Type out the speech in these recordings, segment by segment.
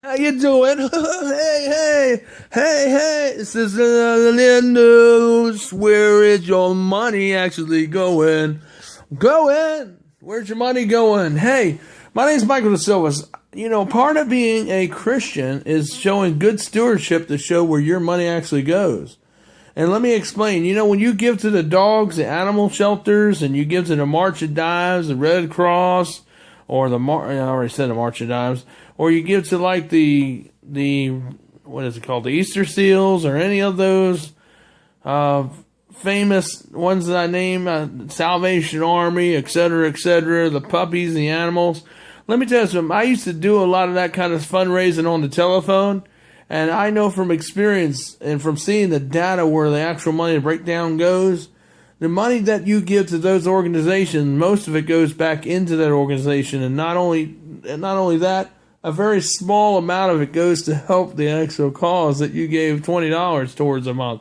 How you doing? Hey. This is the news. Where is your money actually going? Going? Where's your money going? Hey, my name's Michael De Silvas. You know, part of being a Christian is showing good stewardship to show where your money actually goes. And let me explain. You know, when you give to the dogs, the animal shelters, and you give to the March of Dimes, the Red Cross, or I already said the March of Dimes, or you give to like the what is it called, the Easter Seals, or any of those famous ones that I name, Salvation Army, etc., the puppies, the animals. Let me tell you something. I used to do a lot of that kind of fundraising on the telephone, and I know from experience and from seeing the data where the actual money breakdown goes, the money that you give to those organizations, most of it goes back into that organization, and not only that, a very small amount of it goes to help the actual cause that you gave $20 towards a month.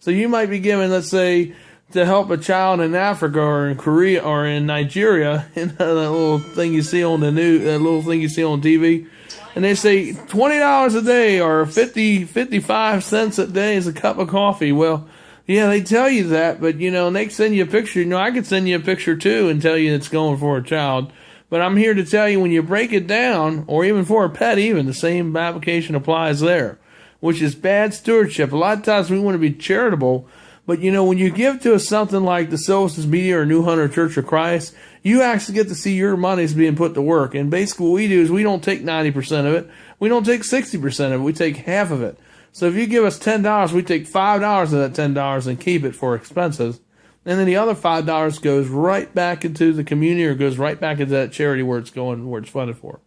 So you might be giving, let's say, to help a child in Africa or in Korea or in Nigeria, that little thing you see on the news, that little thing you see on TV, and they say $20 a day or 55 cents a day is a cup of coffee. Well, yeah, they tell you that, but, you know, and they send you a picture. You know, I could send you a picture, too, and tell you it's going for a child. But I'm here to tell you, when you break it down, or even for a pet even, the same application applies there, which is bad stewardship. A lot of times we want to be charitable, but, you know, when you give to something like the Silvas Media or New Hunter Church of Christ, you actually get to see your money's being put to work. And basically what we do is we don't take 90% of it. We don't take 60% of it. We take half of it. So if you give us $10, we take $5 of that $10 and keep it for expenses. And then the other $5 goes right back into the community, or goes right back into that charity where it's going, where it's funded for.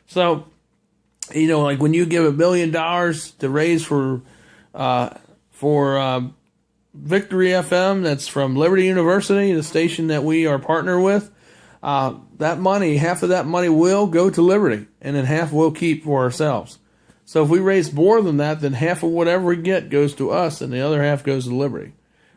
So, you know, like when you give $1 million to raise for Victory FM, that's from Liberty University, the station that we are partner with, that money, half of that money will go to Liberty, and then half we'll keep for ourselves. So if we raise more than that, then half of whatever we get goes to us, and the other half goes to Liberty.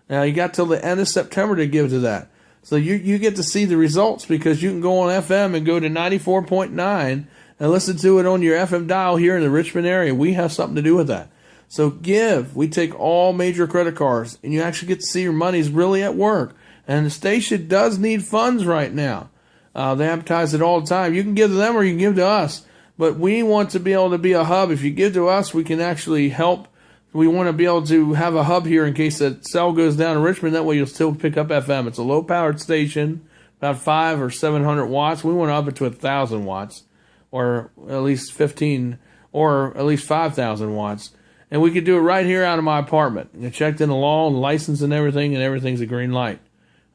Now, you got till the end of September to give to that. So you get to see the results, because you can go on FM and go to 94.9 and listen to it on your FM dial here in the Richmond area. We have something to do with that. So give. We take all major credit cards, and you actually get to see your money's really at work. And the station does need funds right now. They advertise it all the time. You can give to them or you can give to us. But we want to be able to be a hub. If you give to us, we can actually help. We want to be able to have a hub here in case that cell goes down in Richmond. That way you'll still pick up FM. It's a low-powered station, about 500 or 700 watts. We want to up it to 1,000 watts, or at least 15, or at least 5,000 watts. And we could do it right here out of my apartment. You checked in the law and license and everything's a green light,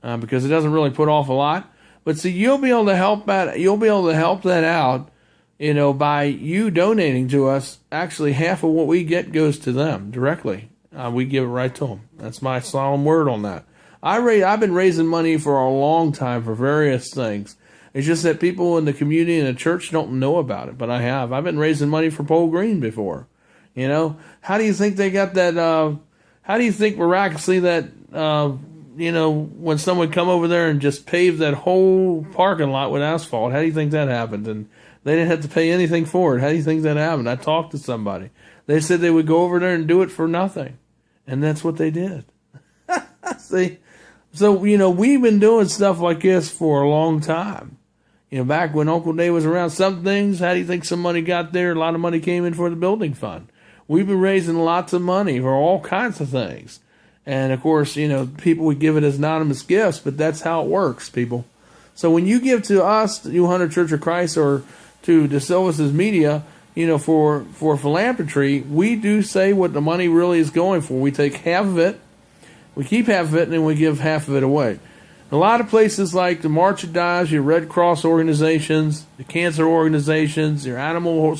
because it doesn't really put off a lot. But see, you'll be able to help that. You'll be able to help that out, you know, by you donating to us. Actually, half of what we get goes to them directly. We give it right to them. That's my solemn word on that. I've been raising money for a long time for various things. It's just that people in the community and the church don't know about it, but I have. I've been raising money for Paul Green before. You know, how do you think they got that? How do you think miraculously that, you know, when someone come over there and just paved that whole parking lot with asphalt, how do you think that happened? And they didn't have to pay anything for it. How do you think that happened? I talked to somebody. They said they would go over there and do it for nothing. And that's what they did. See? So, you know, we've been doing stuff like this for a long time. You know, back when Uncle Dave was around, some things, how do you think some money got there? A lot of money came in for the building fund. We've been raising lots of money for all kinds of things. And, of course, you know, people would give it as anonymous gifts, but that's how it works, people. So when you give to us, the New Hunter Church of Christ, or to the Silvas Media, you know, for philanthropy, we do say what the money really is going for. We take half of it, we keep half of it, and then we give half of it away. A lot of places like the March of Dimes, your Red Cross organizations, the cancer organizations, your animal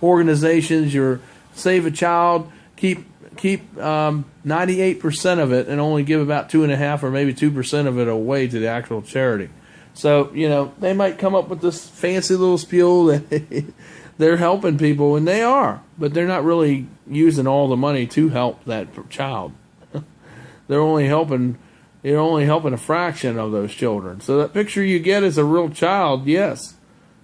organizations, your Save a Child, keep 98% of it and only give about 2.5% or maybe 2% of it away to the actual charity. So, you know, they might come up with this fancy little spiel that they're helping people, and they are, but they're not really using all the money to help that child. They're only helping a fraction of those children. So that picture you get is a real child, yes,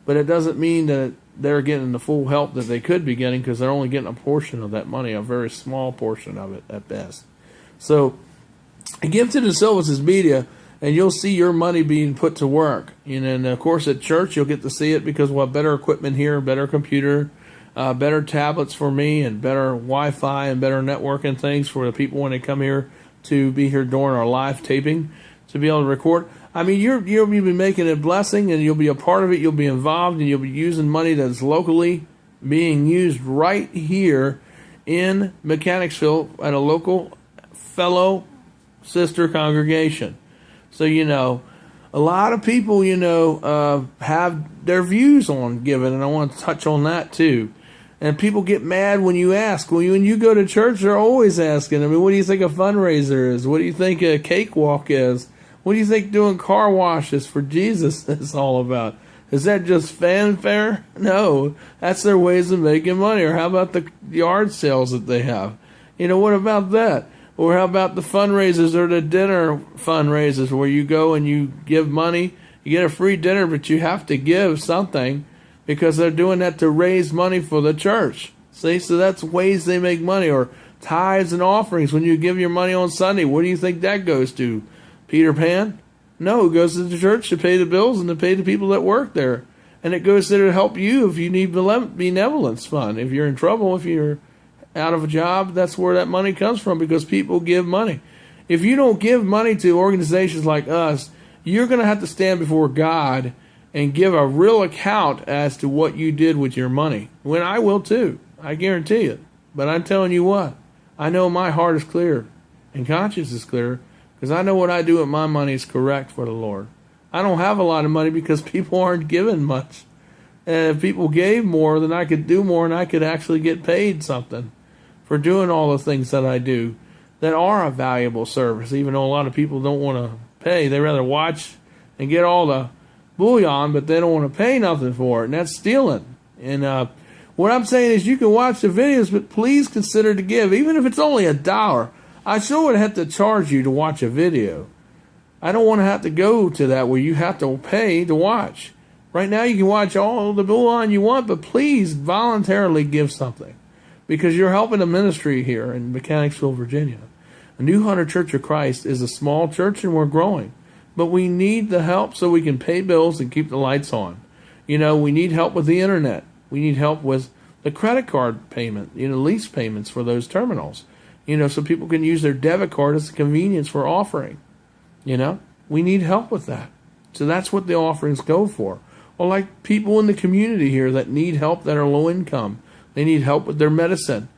but it doesn't mean that they're getting the full help that they could be getting because they're only getting a portion of that money, a very small portion of it at best. So give to the Silva's Media, and you'll see your money being put to work. And of course, at church, you'll get to see it because we'll have better equipment here, better computer, better tablets for me, and better Wi-Fi and better networking things for the people when they come here to be here during our live taping to be able to record. I mean, you'll be making a blessing, and you'll be a part of it. You'll be involved, and you'll be using money that's locally being used right here in Mechanicsville at a local fellow sister congregation. So, a lot of people, have their views on giving, and I want to touch on that too. And people get mad when you ask. When you go to church, they're always asking. I mean, what do you think a fundraiser is? What do you think a cakewalk is? What do you think doing car washes for Jesus is all about? Is that just fanfare? No, that's their ways of making money. Or how about the yard sales that they have? What about that? Or how about the fundraisers or the dinner fundraisers where you go and you give money, you get a free dinner, but you have to give something because they're doing that to raise money for the church. See, so that's ways they make money. Or tithes and offerings. When you give your money on Sunday, what do you think that goes to? Peter Pan? No, it goes to the church to pay the bills and to pay the people that work there. And it goes there to help you if you need benevolence fund. If you're in trouble, if you're out of a job, that's where that money comes from because people give money. If you don't give money to organizations like us, you're going to have to stand before God and give a real account as to what you did with your money. When I will too, I guarantee it. But I'm telling you what, I know my heart is clear and conscience is clear because I know what I do with my money is correct for the Lord. I don't have a lot of money because people aren't giving much. And if people gave more, then I could do more and I could actually get paid something for doing all the things that I do that are a valuable service, even though a lot of people don't want to pay. They rather watch and get all the bullion, but they don't want to pay nothing for it, and that's stealing. And what I'm saying is you can watch the videos, but please consider to give, even if it's only $1. I sure would have to charge you to watch a video. I don't want to have to go to that where you have to pay to watch. Right now you can watch all the bullion you want, but please voluntarily give something because you're helping a ministry here in Mechanicsville, Virginia. The New Hunter Church of Christ is a small church and we're growing, but we need the help so we can pay bills and keep the lights on. We need help with the internet. We need help with the credit card payment, lease payments for those terminals. So people can use their debit card as a convenience for offering. We need help with that. So that's what the offerings go for. Or like people in the community here that need help that are low income. They need help with their medicine.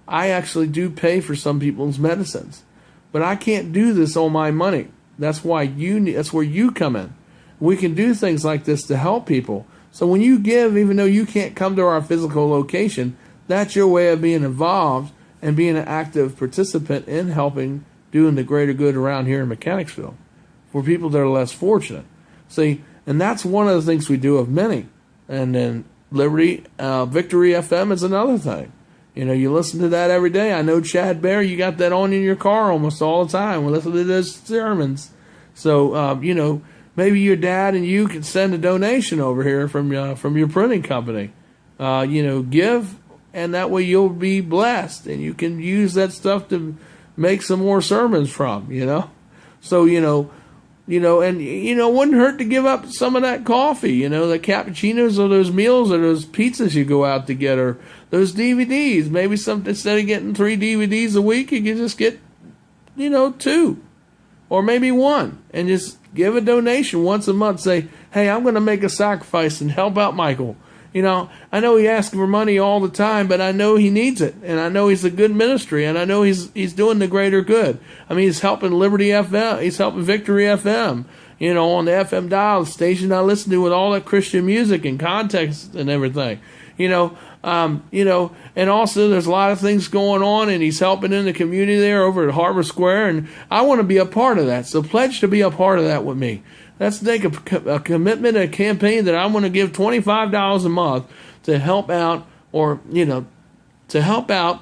I actually do pay for some people's medicines. But I can't do this on my money. That's why that's where you come in. We can do things like this to help people. So when you give, even though you can't come to our physical location, that's your way of being involved and being an active participant in helping doing the greater good around here in Mechanicsville for people that are less fortunate. See, and that's one of the things we do of many. And then Victory FM is another thing. You listen to that every day. I know, Chad Bear, you got that on in your car almost all the time. We listen to those sermons. So, maybe your dad and you can send a donation over here from your printing company. Give, and that way you'll be blessed. And you can use that stuff to make some more sermons from, So, and it wouldn't hurt to give up some of that coffee, the cappuccinos or those meals or those pizzas you go out to get or those DVDs. Maybe instead of getting 3 DVDs a week, you can just get, 2 or maybe 1 and just give a donation once a month. Say, hey, I'm going to make a sacrifice and help out Michael. I know he asks for money all the time, but I know he needs it, and I know he's a good ministry, and I know he's doing the greater good. I mean, he's helping Liberty FM, he's helping Victory FM, on the FM dial, the station I listen to with all that Christian music and context and everything, and also there's a lot of things going on, and he's helping in the community there over at Harbor Square, and I want to be a part of that. So pledge to be a part of that with me. Let's make a commitment, a campaign that I'm going to give $25 a month to help out, or, to help out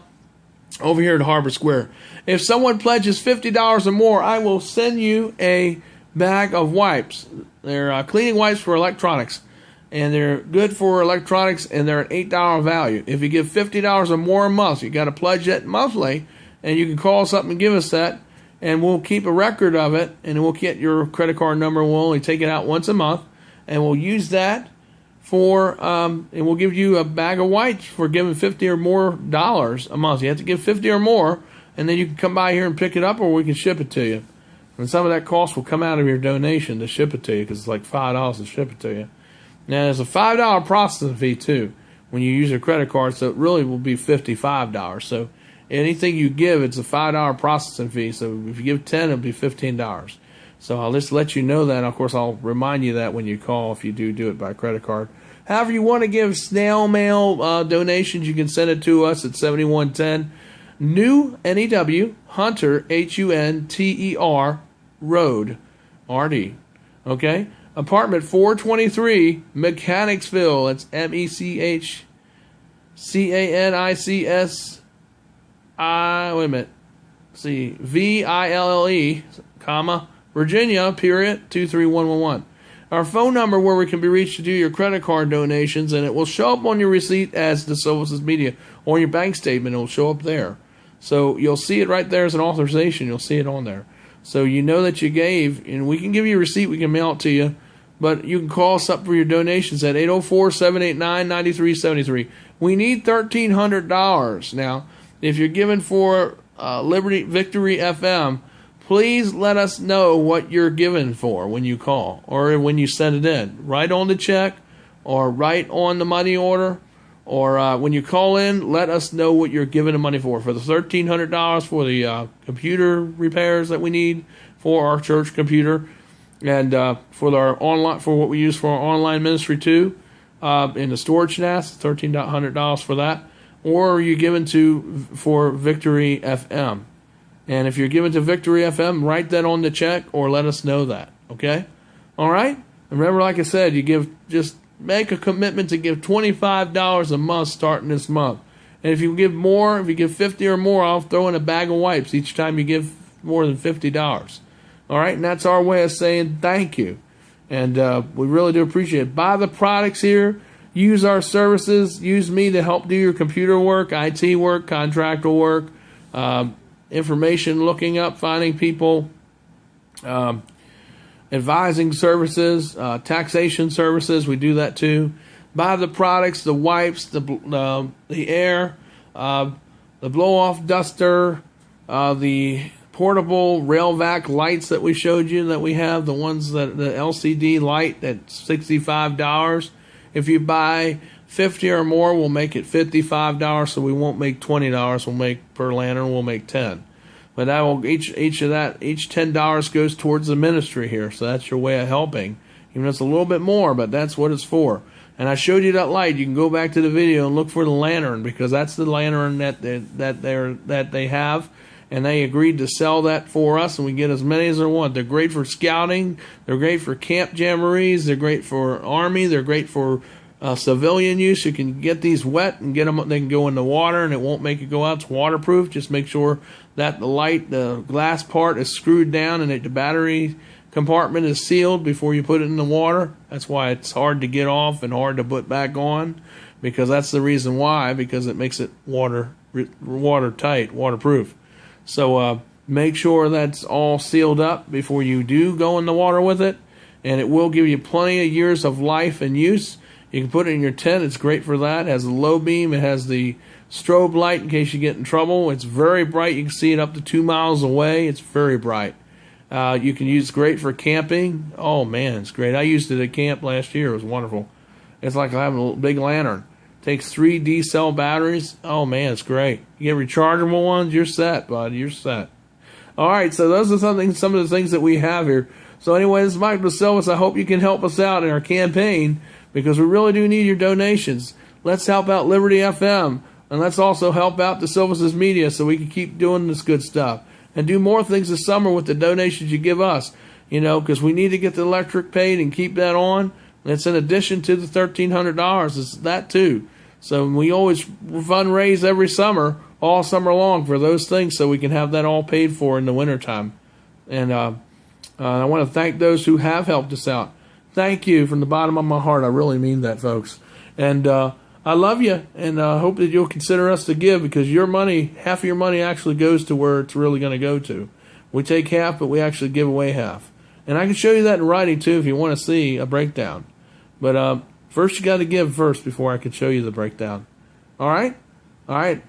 over here at Harbor Square. If someone pledges $50 or more, I will send you a bag of wipes. They're cleaning wipes for electronics. and they're good for electronics, and they're an $8 value. If you give $50 or more a month, you got to pledge that monthly, and you can call us up and give us that, and we'll keep a record of it, and we'll get your credit card number, and we'll only take it out once a month, and we'll use that for, and we'll give you a bag of wipes for giving $50 or more a month. You have to give 50 or more, and then you can come by here and pick it up, or we can ship it to you. And some of that cost will come out of your donation to ship it to you, because it's like $5 to ship it to you. Now, there's a $5 processing fee, too, when you use your credit card, so it really will be $55. So anything you give, it's a $5 processing fee. So if you give 10, it'll be $15. So I'll just let you know that. Of course, I'll remind you that when you call if you do it by credit card. However, you want to give snail mail donations, you can send it to us at 7110 New N-E-W Hunter Hunter Road RD. Okay? Apartment 423 Mechanicsville. That's Mechanicsci. Wait a minute. See, Ville, comma, Virginia, period, 23111. Our phone number where we can be reached to do your credit card donations, and it will show up on your receipt as the Silvis' Media, or your bank statement. It will show up there. So you'll see it right there as an authorization. You'll see it on there. So you know that you gave, and we can give you a receipt. We can mail it to you. But you can call us up for your donations at 804-789-9373. We need $1,300. Now, if you're giving for Liberty Victory FM, please let us know what you're giving for when you call or when you send it in. Write on the check or write on the money order. Or when you call in, let us know what you're giving the money for. For the $1,300 for the computer repairs that we need for our church computer. And for our online, for what we use for our online ministry too, in the storage nest, $1,300 for that, or you're given for Victory FM. And if you're given to Victory FM, write that on the check or let us know that. Okay, all right. And remember, like I said, just make a commitment to give $25 a month starting this month. And if you give more, if you give 50 or more, I'll throw in a bag of wipes each time you give more than $50. All right, and that's our way of saying thank you. And we really do appreciate it. Buy the products here. Use our services. Use me to help do your computer work, IT work, contractor work, information looking up, finding people, advising services, taxation services. We do that too. Buy the products, the wipes, the air, the blow-off duster, the portable Railvac lights that we showed you that we have, the ones that the LCD light at $65. If you buy 50 or more, we'll make it $55, so we won't make $20. We'll make per lantern, we'll make 10. But that will each $10 goes towards the ministry here, so that's your way of helping. Even though it's a little bit more, but that's what it's for. And I showed you that light. You can go back to the video and look for the lantern, because that's the lantern that they have. And they agreed to sell that for us, and we get as many as they want. They're great for scouting. They're great for camp jamborees. They're great for Army. They're great for civilian use. You can get these wet and get them. They can go in the water, and it won't make it go out. It's waterproof. Just make sure that the light, the glass part, is screwed down, and that the battery compartment is sealed before you put it in the water. That's why it's hard to get off and hard to put back on, because that's the reason why. Because it makes it watertight, waterproof. So make sure that's all sealed up before you do go in the water with it. And it will give you plenty of years of life and use. You can put it in your tent. It's great for that. It has a low beam. It has the strobe light in case you get in trouble. It's very bright. You can see it up to 2 miles away. It's very bright. You can use it great for camping. Oh, man, it's great. I used it at camp last year. It was wonderful. It's like having a big lantern. Takes 3 D-cell batteries. Oh, man, it's great. You get rechargeable ones, you're set, bud. You're set. All right, so those are some of the things that we have here. So anyway, this is Mike DeSilvis. I hope you can help us out in our campaign, because we really do need your donations. Let's help out Liberty FM, and let's also help out the Silvis' Media so we can keep doing this good stuff and do more things this summer with the donations you give us, because we need to get the electric paid and keep that on. That's in addition to the $1,300. It's that too. So we always fundraise every summer, all summer long, for those things, so we can have that all paid for in the wintertime. And I want to thank those who have helped us out. Thank you from the bottom of my heart. I really mean that, folks. And I love you, and hope that you'll consider us to give, because your money, half of your money actually goes to where it's really going to go to. We take half, but we actually give away half. And I can show you that in writing, too, if you want to see a breakdown. But first you got to give first before I can show you the breakdown. All right? All right.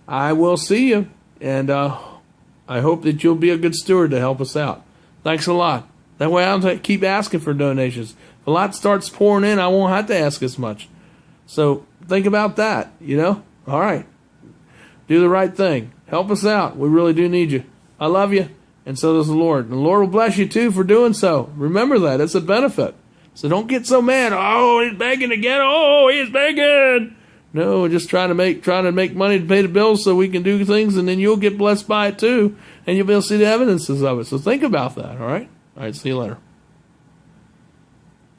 I will see you, and I hope that you'll be a good steward to help us out. Thanks a lot. That way I don't keep asking for donations. If a lot starts pouring in, I won't have to ask as much. So think about that, you know? All right. Do the right thing. Help us out. We really do need you. I love you, and so does the Lord. And the Lord will bless you, too, for doing so. Remember that. It's a benefit. So don't get so mad. Oh, he's begging again. Oh, he's begging. No, just trying to make money to pay the bills so we can do things, and then you'll get blessed by it, too, and you'll be able to see the evidences of it. So think about that, all right? All right, see you later.